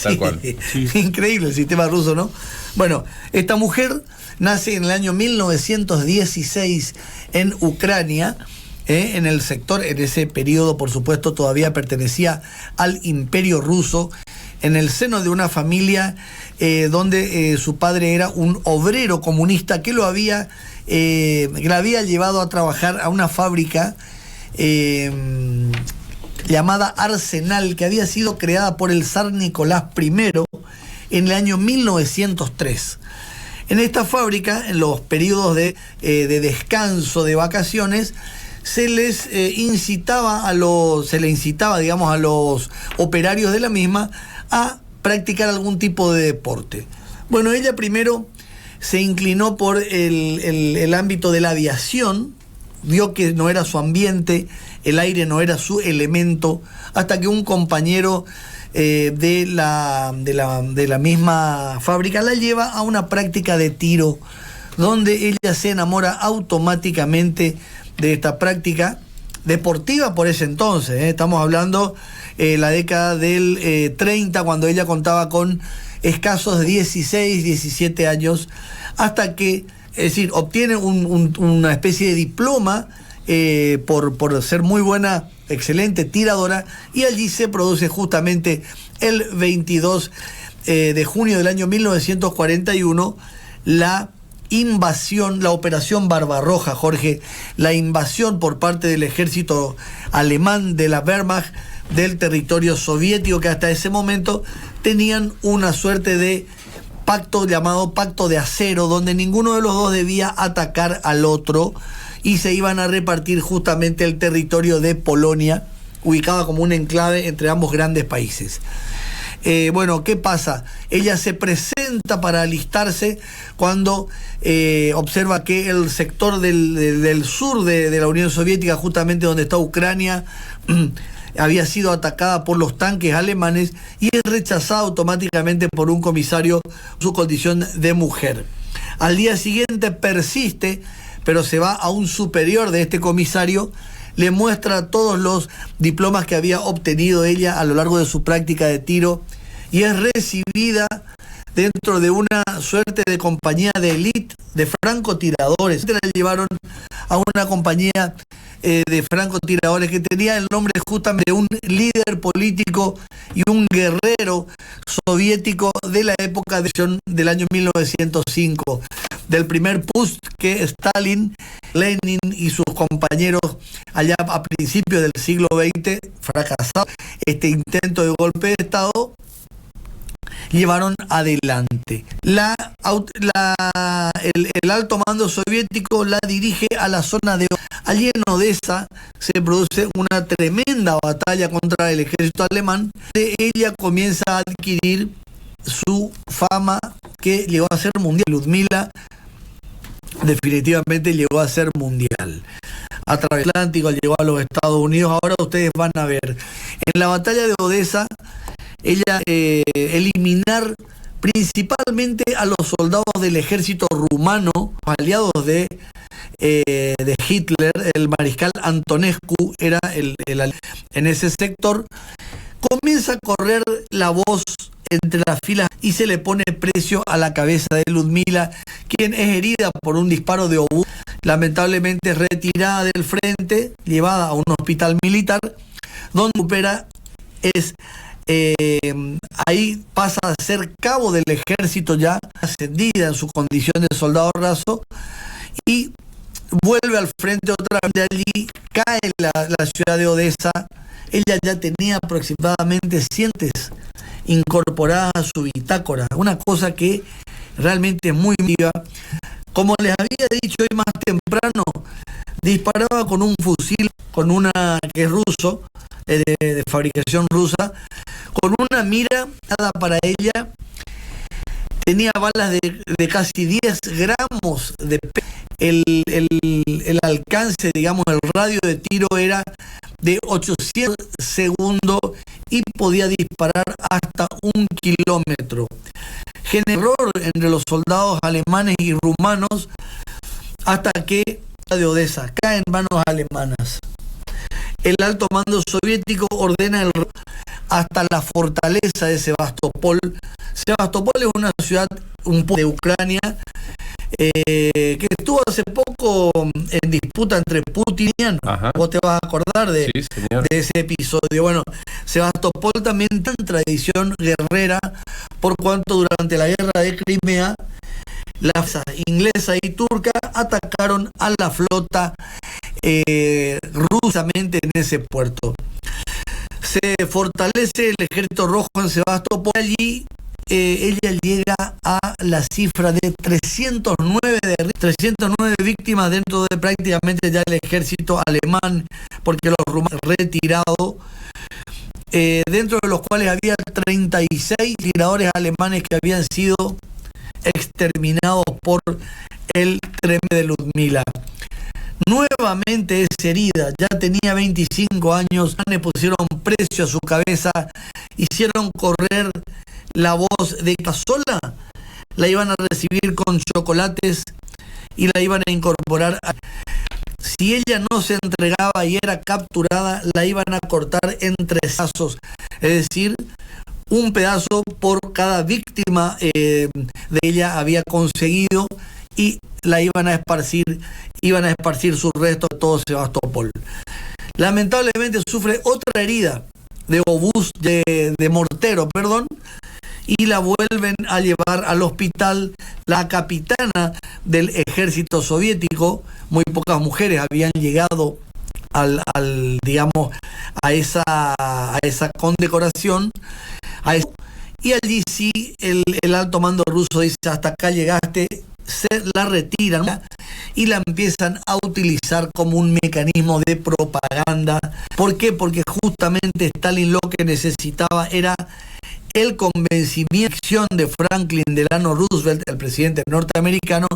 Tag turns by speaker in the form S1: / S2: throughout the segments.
S1: Tal cual.
S2: Sí. Increíble el sistema ruso, ¿no? Bueno, esta mujer nace en el año 1916 en Ucrania, en el sector, en ese periodo, por supuesto, todavía pertenecía al Imperio Ruso, en el seno de una familia donde su padre era un obrero comunista que la había llevado a trabajar a una fábrica llamada Arsenal, que había sido creada por el zar Nicolás I en el año 1903. En esta fábrica, en los periodos de descanso, de vacaciones, se le incitaba a los operarios de la misma a practicar algún tipo de deporte. Bueno, ella primero se inclinó por el ámbito de la aviación, vio que no era su ambiente, el aire no era su elemento, hasta que un compañero de la misma fábrica la lleva a una práctica de tiro, donde ella se enamora automáticamente de esta práctica deportiva por ese entonces. Estamos hablando la década del 30, cuando ella contaba con escasos 16, 17 años, hasta que, es decir, obtiene una especie de diploma por ser muy buena, excelente tiradora, y allí se produce justamente el 22 de junio del año 1941 la invasión, la operación Barbarroja, Jorge, la invasión por parte del ejército alemán de la Wehrmacht del territorio soviético, que hasta ese momento tenían una suerte de pacto llamado Pacto de Acero, donde ninguno de los dos debía atacar al otro, y se iban a repartir justamente el territorio de Polonia, ubicada como un enclave entre ambos grandes países. Bueno, ¿qué pasa? Ella se presenta para alistarse cuando observa que el sector del sur de la Unión Soviética, justamente donde está Ucrania, había sido atacada por los tanques alemanes, y es rechazada automáticamente por un comisario en su condición de mujer. Al día siguiente persiste, pero se va a un superior de este comisario, le muestra todos los diplomas que había obtenido ella a lo largo de su práctica de tiro, y es recibida dentro de una suerte de compañía de élite de francotiradores. La llevaron a una compañía de francotiradores que tenía el nombre justamente de un líder político y un guerrero soviético de la época del año 1905, del primer putsch que Stalin, Lenin y sus compañeros allá a principios del siglo XX, fracasado este intento de golpe de Estado, llevaron adelante. El alto mando soviético la dirige a la zona de Odessa. Allí en Odessa se produce una tremenda batalla contra el ejército alemán. Ella comienza a adquirir su fama, que llegó a ser mundial. Ludmila definitivamente llegó a ser mundial. A través del Atlántico, llegó a los Estados Unidos. Ahora ustedes van a ver. En la batalla de Odessa, ella eliminar principalmente a los soldados del ejército rumano, aliados de Hitler. El mariscal Antonescu era en ese sector. Comienza a correr la voz entre las filas y se le pone precio a la cabeza de Ludmila, quien es herida por un disparo de obús, lamentablemente retirada del frente, llevada a un hospital militar, donde opera ahí pasa a ser cabo del ejército, ya ascendida en su condición de soldado raso, y vuelve al frente otra vez. De allí cae la ciudad de Odessa. Ella ya tenía aproximadamente 100 incorporadas a su bitácora, una cosa que realmente es muy viva. Como les había dicho hoy más temprano, disparaba con un fusil, con una que es ruso, de fabricación rusa, con una mira dada para ella. Tenía balas de casi 10 gramos de peso. El alcance, digamos, el radio de tiro era de 800 segundos y podía disparar hasta 1 kilómetro. Generó error entre los soldados alemanes y rumanos, hasta que de Odessa cae en manos alemanas. El alto mando soviético ordena hasta la fortaleza de Sebastopol. Sebastopol es una ciudad un poco de Ucrania, que estuvo hace poco en disputa entre Putin y Erdogan. Vos te vas a acordar de ese episodio. Bueno, Sebastopol también tiene tradición guerrera, por cuanto durante la guerra de Crimea la fuerza inglesa y turca atacaron a la flota rusamente en ese puerto. Se fortalece el ejército rojo en Sebastopol. Allí ella llega a la cifra de 309 víctimas dentro de prácticamente ya el ejército alemán, porque los rumanos retirados, dentro de los cuales había 36 tiradores alemanes que habían sido exterminados por el tren de Ludmila. Nuevamente es herida, ya tenía 25 años, le pusieron precio a su cabeza, hicieron correr la voz de Casola, la iban a recibir con chocolates y la iban a incorporar. Si ella no se entregaba y era capturada, la iban a cortar en 3 pedazos, es decir, un pedazo por cada víctima de ella había conseguido, y la iban a esparcir sus restos de todo Sebastopol. Lamentablemente sufre otra herida de obús, de mortero, y la vuelven a llevar al hospital. La capitana del ejército soviético, muy pocas mujeres habían llegado digamos, a esa condecoración, y allí sí el alto mando ruso dice: hasta acá llegaste. Se la retiran y la empiezan a utilizar como un mecanismo de propaganda. ¿Por qué? Porque justamente Stalin lo que necesitaba era el convencimiento de Franklin Delano Roosevelt, el presidente norteamericano,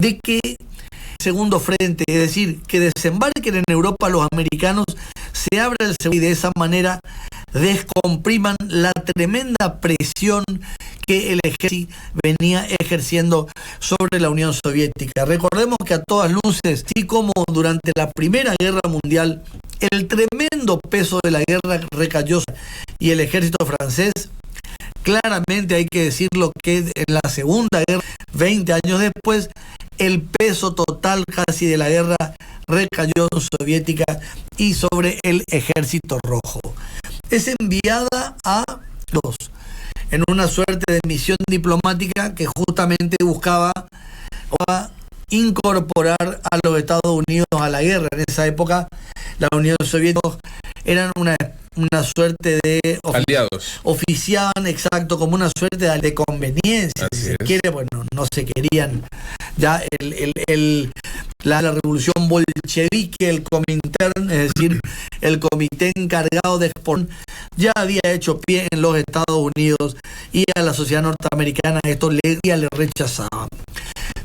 S2: de que segundo frente, es decir, que desembarquen en Europa los americanos, se abra el segundo y de esa manera descompriman la tremenda presión que el ejército venía ejerciendo sobre la Unión Soviética. Recordemos que a todas luces, así como durante la Primera Guerra Mundial, el tremendo peso de la guerra recayó y el ejército francés, claramente hay que decirlo que en la Segunda Guerra, 20 años después, el peso total casi de la guerra recayó soviética y sobre el ejército rojo. Es enviada a dos en una suerte de misión diplomática que justamente buscaba incorporar a los Estados Unidos a la guerra. En esa época la Unión Soviética eran una suerte de
S1: aliados,
S2: oficiaban exacto como una suerte de conveniencia, si se quiere. Bueno, no se querían ya la revolución bolchevique, el Comintern, es decir, el comité encargado de exportar, ya había hecho pie en los Estados Unidos, y a la sociedad norteamericana esto le rechazaba.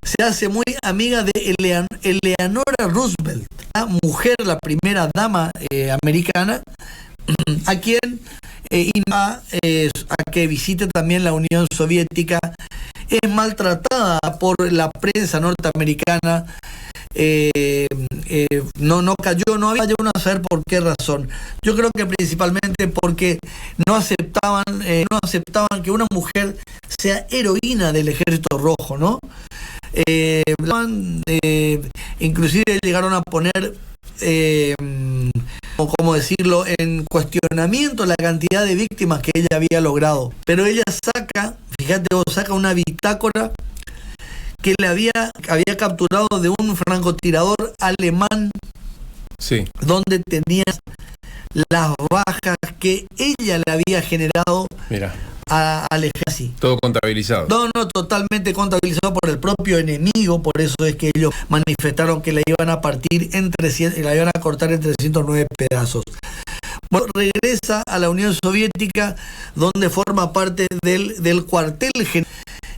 S2: Se hace muy amiga de Eleanora Roosevelt, la mujer, la primera dama americana, a quien a que visite también la Unión Soviética. Es maltratada por la prensa norteamericana, no cayó, no había uno a saber por qué razón. Yo creo que principalmente porque no aceptaban que una mujer sea heroína del ejército rojo, ¿no? Inclusive llegaron a poner, ¿cómo decirlo?, en cuestionamiento la cantidad de víctimas que ella había logrado. Pero ella saca una bitácora que le había capturado de un francotirador alemán, donde tenía las bajas que ella le había generado. Mira, al ejército.
S1: Todo contabilizado.
S2: No, totalmente contabilizado por el propio enemigo. Por eso es que ellos manifestaron que la iban a partir la iban a cortar en 309 pedazos. Bueno, regresa a la Unión Soviética, donde forma parte del cuartel general.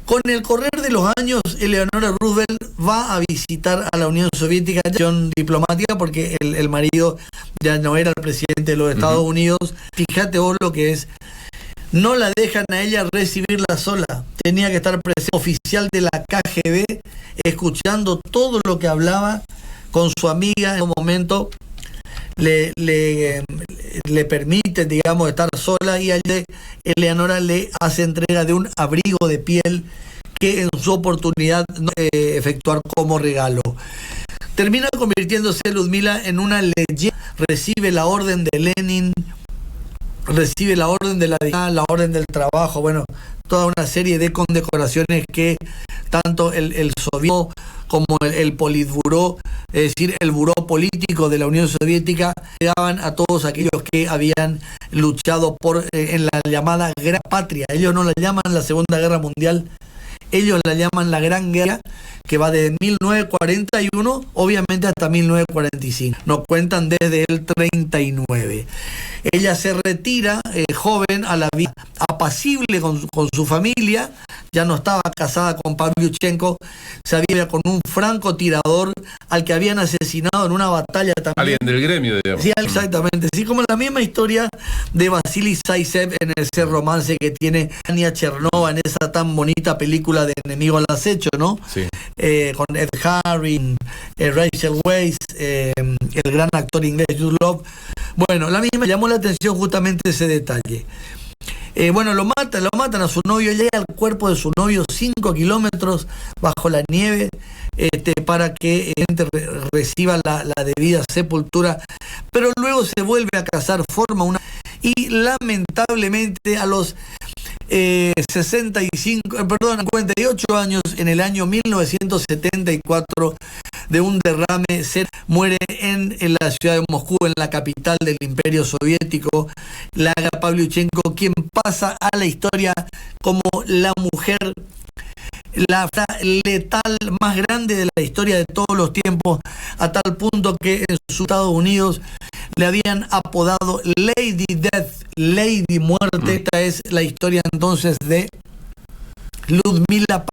S2: Con el correr de los años, Eleanora Roosevelt va a visitar a la Unión Soviética, diplomática, porque el marido ya no era el presidente de los Estados Unidos. Fíjate vos lo que es. No la dejan a ella recibirla sola. Tenía que estar presente, oficial de la KGB, escuchando todo lo que hablaba con su amiga en un momento. le permite, digamos, estar sola, y Eleanora le hace entrega de un abrigo de piel que en su oportunidad efectuar como regalo. Termina convirtiéndose Ludmila en una leyenda, recibe la orden de Lenin, recibe la orden de la orden del trabajo, bueno, toda una serie de condecoraciones que tanto el soviético como el Politburó, es decir, el buró político de la Unión Soviética, daban a todos aquellos que habían luchado en la llamada Gran Patria. Ellos no la llaman la Segunda Guerra Mundial, ellos la llaman la Gran Guerra, que va desde 1941, obviamente, hasta 1945. Nos cuentan desde el 39. Ella se retira joven a la vida apacible con su familia. Ya no estaba casada con Pavlyuchenko, se había con un francotirador al que habían asesinado en una batalla también.
S1: Alguien del gremio, digamos.
S2: Sí, exactamente. Sí, como la misma historia de Vasily Zaytsev en ese romance que tiene Anya Chernova en esa tan bonita película de Enemigo al Acecho, ¿no?
S1: Sí.
S2: Con Ed Harris, Rachel Weisz, el gran actor inglés Jude Law. Bueno, la misma llamó la atención justamente ese detalle. Bueno, lo matan a su novio, llega al cuerpo de su novio 5 kilómetros bajo la nieve, para que reciba la debida sepultura, pero luego se vuelve a casar, forma una, y lamentablemente a los 58 años, en el año 1974, de un derrame, muere en la ciudad de Moscú, en la capital del Imperio Soviético, Lara Pavlyuchenko, quien pasa a la historia como la mujer, la letal más grande de la historia de todos los tiempos, a tal punto que en sus Estados Unidos le habían apodado Lady Death, Lady Muerte. Esta es la historia entonces de Ludmila